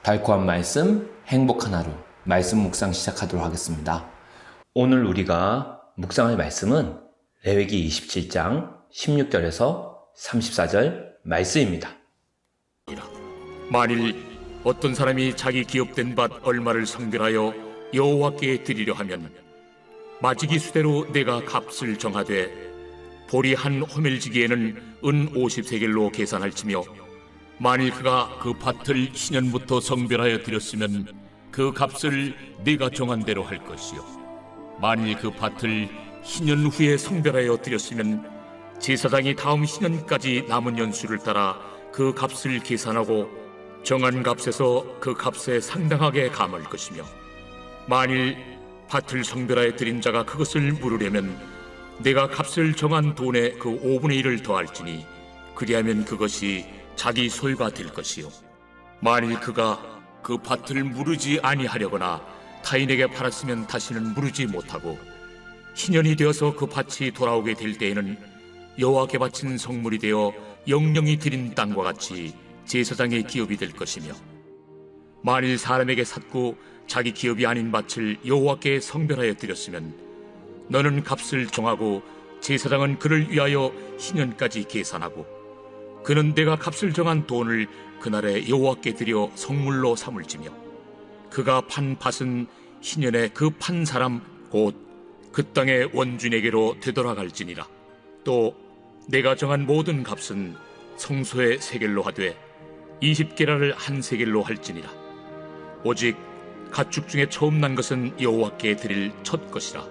달콤한 말씀, 행복한 하루, 말씀 묵상 시작하도록 하겠습니다. 오늘 우리가 묵상할 말씀은 레위기 27장 16절에서 34절 말씀입니다. 만일 어떤 사람이 자기 기업된 밭 얼마를 성별하여 여호와께 드리려 하면 마지기 수대로 내가 값을 정하되 보리 한 호멜지기에는 은 50세겔로 계산할지며 만일 그가 그 밭을 신년부터 성별하여 드렸으면 그 값을 네가 정한 대로 할 것이요 만일 그 밭을 신년 후에 성별하여 드렸으면 제사장이 다음 신년까지 남은 연수를 따라 그 값을 계산하고 정한 값에서 그 값에 상당하게 감할 것이며 만일 밭을 성별하여 드린 자가 그것을 물으려면 내가 값을 정한 돈의 그 5분의 1을 더할지니 그리하면 그것이 자기 소유가 될 것이요 만일 그가 그 밭을 무르지 아니하려거나 타인에게 팔았으면 다시는 무르지 못하고 신년이 되어서 그 밭이 돌아오게 될 때에는 여호와께 바친 성물이 되어 영령이 드린 땅과 같이 제사장의 기업이 될 것이며 만일 사람에게 샀고 자기 기업이 아닌 밭을 여호와께 성별하여 드렸으면 너는 값을 정하고 제사장은 그를 위하여 신년까지 계산하고 그는 내가 값을 정한 돈을 그날에 여호와께 드려 성물로 삼을지며 그가 판 밭은 신년에 그 판 사람 곧 그 땅의 원주인에게로 되돌아갈지니라. 또 내가 정한 모든 값은 성소의 세겔로 하되 20게라를 한 세겔로 할지니라. 오직 가축 중에 처음 난 것은 여호와께 드릴 첫 것이라.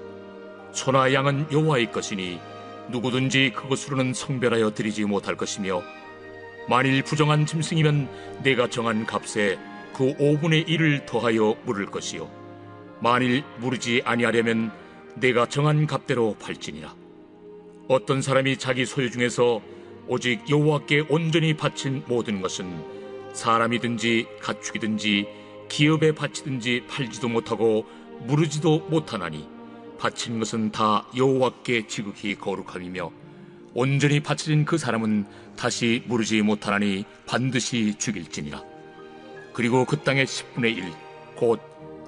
소나 양은 여호와의 것이니 누구든지 그것으로는 성별하여 드리지 못할 것이며 만일 부정한 짐승이면 내가 정한 값에 그 5분의 1을 더하여 물을 것이요 만일 무르지 아니하려면 내가 정한 값대로 팔지니라. 어떤 사람이 자기 소유 중에서 오직 여호와께 온전히 바친 모든 것은 사람이든지 가축이든지 기업에 바치든지 팔지도 못하고 무르지도 못하나니 바친 것은 다 여호와께 지극히 거룩함이며 온전히 바쳐진 그 사람은 다시 무르지 못하나니 반드시 죽일지니라. 그리고 그 땅의 10분의 1 곧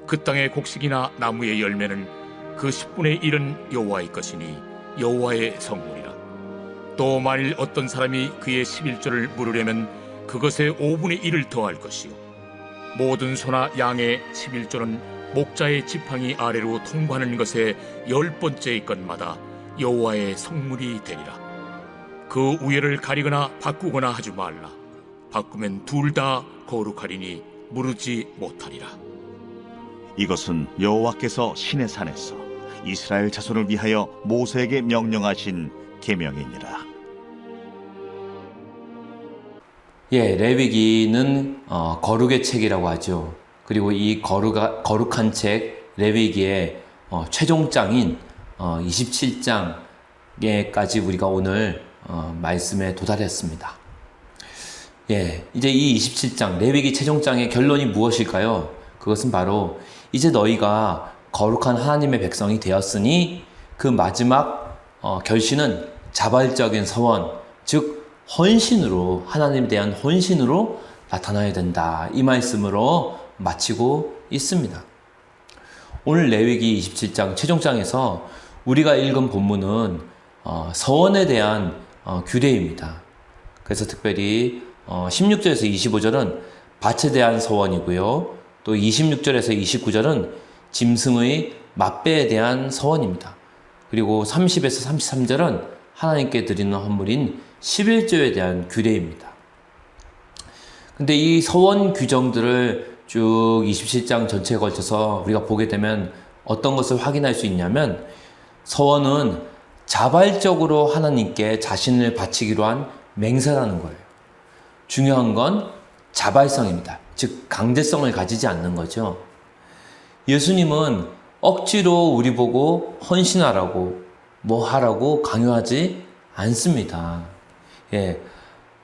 그 땅의 곡식이나 나무의 열매는 그 10분의 1은 여호와의 것이니 여호와의 성물이라. 또 만일 어떤 사람이 그의 11조를 물으려면 그것의 5분의 1을 더할 것이요 모든 소나 양의 11조는 목자의 지팡이 아래로 통과하는 것의 10번째의 것마다 여호와의 성물이 되리라. 그 우열을 가리거나 바꾸거나 하지 말라. 바꾸면 둘 다 거룩하리니 무르지 못하리라. 이것은 여호와께서 시내산에서 이스라엘 자손을 위하여 모세에게 명령하신 계명이니라. 레위기는 거룩의 책이라고 하죠. 그리고 이 거룩한 책 레위기의 최종장인 27장에까지 우리가 오늘 말씀에 도달했습니다. 이제 이 27장 레위기 최종장의 결론이 무엇일까요? 그것은 바로 이제 너희가 거룩한 하나님의 백성이 되었으니 그 마지막 결실은 자발적인 서원, 즉 헌신으로, 하나님에 대한 헌신으로 나타나야 된다. 이 말씀으로 마치고 있습니다. 오늘 레위기 27장 최종장에서 우리가 읽은 본문은 서원에 대한 규례입니다. 그래서 특별히 16절에서 25절은 밭에 대한 서원이고요. 또 26절에서 29절은 짐승의 맛배에 대한 서원입니다. 그리고 30에서 33절은 하나님께 드리는 헌물인 11조에 대한 규례입니다. 근데 이 서원 규정들을 쭉 27장 전체에 걸쳐서 우리가 보게 되면 어떤 것을 확인할 수 있냐면 서원은 자발적으로 하나님께 자신을 바치기로 한 맹세라는 거예요. 중요한 건 자발성입니다. 즉 강제성을 가지지 않는 거죠. 예수님은 억지로 우리 보고 헌신하라고 뭐 하라고 강요하지 않습니다.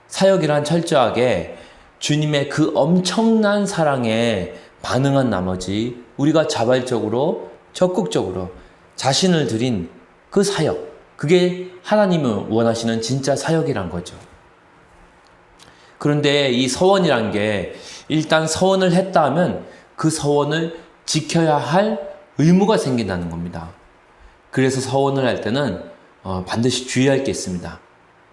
사역이란 철저하게 주님의 그 엄청난 사랑에 반응한 나머지 우리가 자발적으로 적극적으로 자신을 드린 그 사역, 그게 하나님이 원하시는 진짜 사역이란 거죠. 그런데 이 서원이란 게 일단 서원을 했다 하면 그 서원을 지켜야 할 의무가 생긴다는 겁니다. 그래서 서원을 할 때는 반드시 주의할 게 있습니다.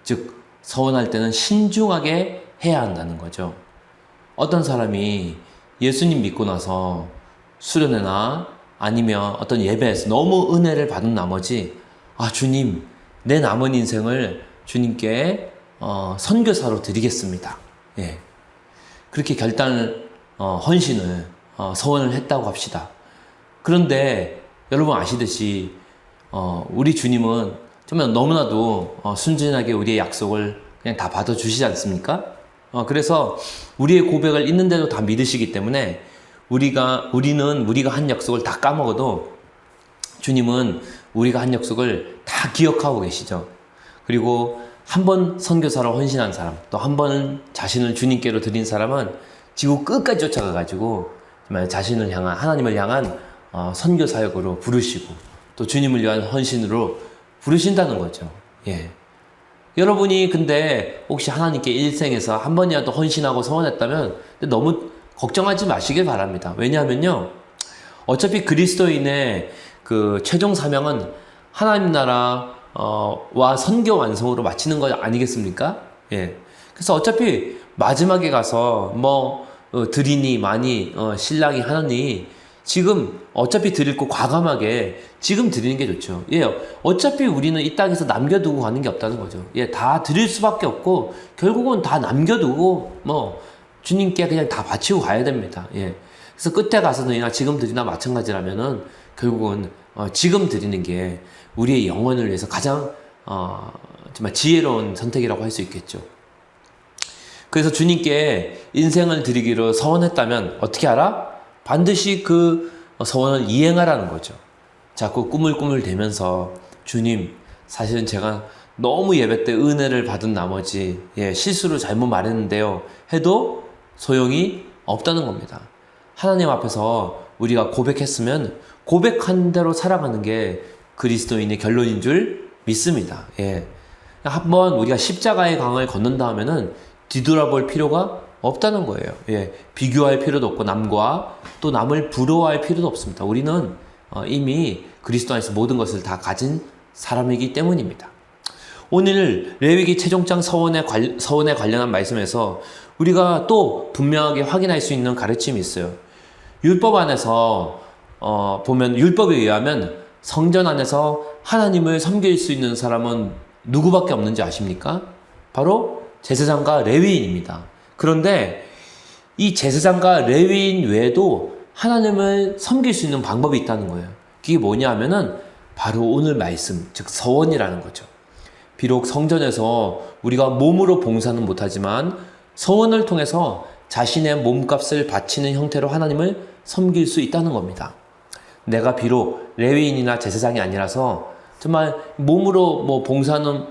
즉 서원할 때는 신중하게 해야 한다는 거죠. 어떤 사람이 예수님 믿고 나서 수련회나 아니면 어떤 예배에서 너무 은혜를 받은 나머지 주님, 내 남은 인생을 주님께 선교사로 드리겠습니다. 예. 그렇게 결단을 헌신을 서원을 했다고 합시다. 그런데 여러분 아시듯이 우리 주님은 정말 너무나도 순진하게 우리의 약속을 그냥 다 받아주시지 않습니까? 그래서 우리의 고백을 있는데도 다 믿으시기 때문에 우리는 우리가 한 약속을 다 까먹어도 주님은 우리가 한 약속을 다 기억하고 계시죠. 그리고 한 번 선교사로 헌신한 사람, 또 한 번 자신을 주님께로 드린 사람은 지구 끝까지 쫓아가가지고 정말 자신을 향한, 하나님을 향한 선교 사역으로 부르시고 또 주님을 위한 헌신으로 부르신다는 거죠. 예. 여러분이 근데 혹시 하나님께 일생에서 한 번이라도 헌신하고 서원했다면 너무 걱정하지 마시길 바랍니다. 왜냐하면요, 어차피 그리스도인의 그 최종 사명은 하나님 나라 와 선교 완성으로 마치는 거 아니겠습니까? 예. 그래서 어차피 마지막에 가서 드리니 많이 신랑이 하느니 지금 어차피 드릴 거 과감하게 지금 드리는 게 좋죠. 예. 어차피 우리는 이 땅에서 남겨두고 가는 게 없다는 거죠. 예. 다 드릴 수밖에 없고 결국은 다 남겨두고 주님께 그냥 다 바치고 가야 됩니다. 예. 그래서 끝에 가서는 지금 드리나 마찬가지라면은 결국은 지금 드리는 게 우리의 영혼을 위해서 가장 정말 지혜로운 선택이라고 할 수 있겠죠. 그래서 주님께 인생을 드리기로 서원했다면 어떻게 하라? 반드시 그 서원을 이행하라는 거죠. 자꾸 꾸물꾸물대면서 주님, 사실은 제가 너무 예배 때 은혜를 받은 나머지 실수로 잘못 말했는데요 해도 소용이 없다는 겁니다. 하나님 앞에서 우리가 고백했으면 고백한 대로 살아가는 게 그리스도인의 결론인 줄 믿습니다. 예. 한번 우리가 십자가의 강을 건넌다 하면은 뒤돌아볼 필요가 없다는 거예요. 예. 비교할 필요도 없고 남과 또 남을 부러워할 필요도 없습니다. 우리는 이미 그리스도 안에서 모든 것을 다 가진 사람이기 때문입니다. 오늘 레위기 최종장 서원에 관련한 말씀에서 우리가 또 분명하게 확인할 수 있는 가르침이 있어요. 율법 안에서 보면 율법에 의하면 성전 안에서 하나님을 섬길 수 있는 사람은 누구밖에 없는지 아십니까? 바로 제사장과 레위인입니다. 그런데 이 제사장과 레위인 외에도 하나님을 섬길 수 있는 방법이 있다는 거예요. 그게 뭐냐 하면은 바로 오늘 말씀, 즉 서원이라는 거죠. 비록 성전에서 우리가 몸으로 봉사는 못하지만 서원을 통해서 자신의 몸값을 바치는 형태로 하나님을 섬길 수 있다는 겁니다. 내가 비록 레위인이나 제사장이 아니라서 정말 몸으로 봉사는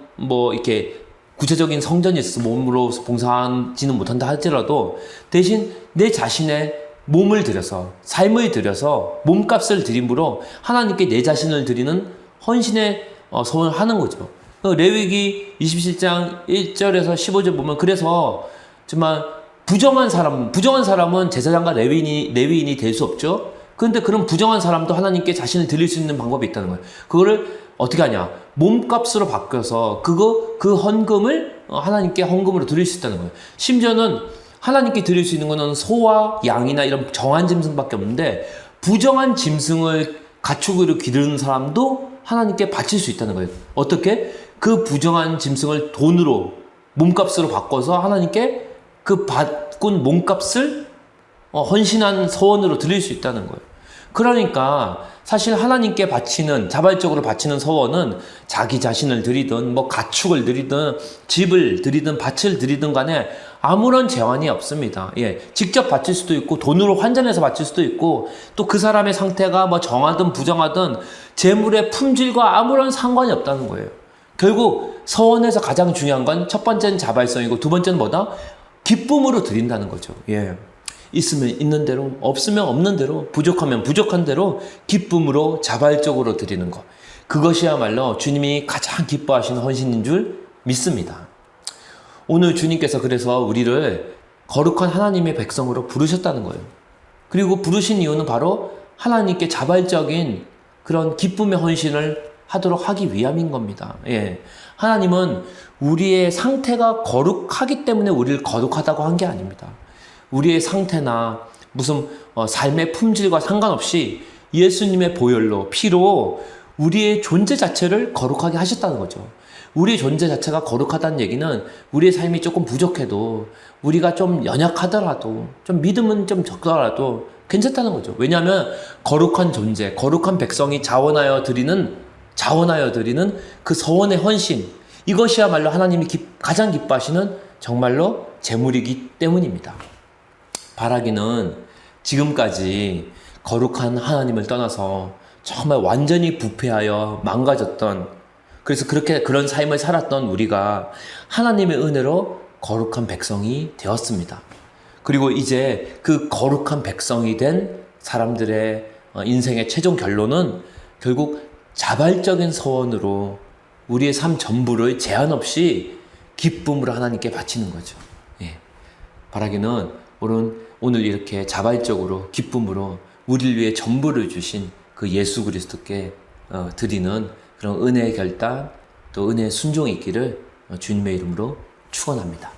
이렇게 구체적인 성전이 있어서 몸으로 봉사하지는 못한다 하더라도 대신 내 자신의 몸을 들여서 삶을 들여서 몸값을 드림으로 하나님께 내 자신을 드리는 헌신의 서원을 하는 거죠. 레위기 27장 1절에서 15절 보면 그래서 정말 부정한 사람은 제사장과 레위인이 될 수 없죠. 그런데 그런 부정한 사람도 하나님께 자신을 드릴 수 있는 방법이 있다는 거예요. 그거를 어떻게 하냐? 몸값으로 바뀌어서 그 헌금을 하나님께 헌금으로 드릴 수 있다는 거예요. 심지어는 하나님께 드릴 수 있는 거는 소와 양이나 이런 정한 짐승밖에 없는데 부정한 짐승을 가축으로 기르는 사람도 하나님께 바칠 수 있다는 거예요. 어떻게? 그 부정한 짐승을 돈으로 몸값으로 바꿔서 하나님께 그 바꾼 몸값을 헌신한 서원으로 드릴 수 있다는 거예요. 그러니까 사실 하나님께 자발적으로 바치는 서원은 자기 자신을 드리든 가축을 드리든 집을 드리든 밭을 드리든 간에 아무런 제한이 없습니다. 예, 직접 바칠 수도 있고 돈으로 환전해서 바칠 수도 있고 또 그 사람의 상태가 정하든 부정하든 재물의 품질과 아무런 상관이 없다는 거예요. 결국 서원에서 가장 중요한 건 첫 번째는 자발성이고 두 번째는 뭐다? 기쁨으로 드린다는 거죠. 예. 있으면 있는 대로, 없으면 없는 대로, 부족하면 부족한 대로 기쁨으로 자발적으로 드리는 것. 그것이야말로 주님이 가장 기뻐하시는 헌신인 줄 믿습니다. 오늘 주님께서 그래서 우리를 거룩한 하나님의 백성으로 부르셨다는 거예요. 그리고 부르신 이유는 바로 하나님께 자발적인 그런 기쁨의 헌신을 하도록 하기 위함인 겁니다. 예. 하나님은 우리의 상태가 거룩하기 때문에 우리를 거룩하다고 한 게 아닙니다. 우리의 상태나 무슨 삶의 품질과 상관없이 예수님의 보혈로, 피로 우리의 존재 자체를 거룩하게 하셨다는 거죠. 우리의 존재 자체가 거룩하다는 얘기는 우리의 삶이 조금 부족해도, 우리가 좀 연약하더라도, 좀 믿음은 좀 적더라도 괜찮다는 거죠. 왜냐하면 거룩한 존재, 거룩한 백성이 자원하여 드리는 그 서원의 헌신, 이것이야말로 하나님이 가장 기뻐하시는 정말로 제물이기 때문입니다. 바라기는 지금까지 거룩한 하나님을 떠나서 정말 완전히 부패하여 망가졌던, 그래서 그런 삶을 살았던 우리가 하나님의 은혜로 거룩한 백성이 되었습니다. 그리고 이제 그 거룩한 백성이 된 사람들의 인생의 최종 결론은 결국 자발적인 서원으로 우리의 삶 전부를 제한 없이 기쁨으로 하나님께 바치는 거죠. 예. 바라기는 오늘 이렇게 자발적으로 기쁨으로 우리를 위해 전부를 주신 그 예수 그리스도께 드리는 그런 은혜의 결단, 또 은혜의 순종이 있기를 주님의 이름으로 축원합니다.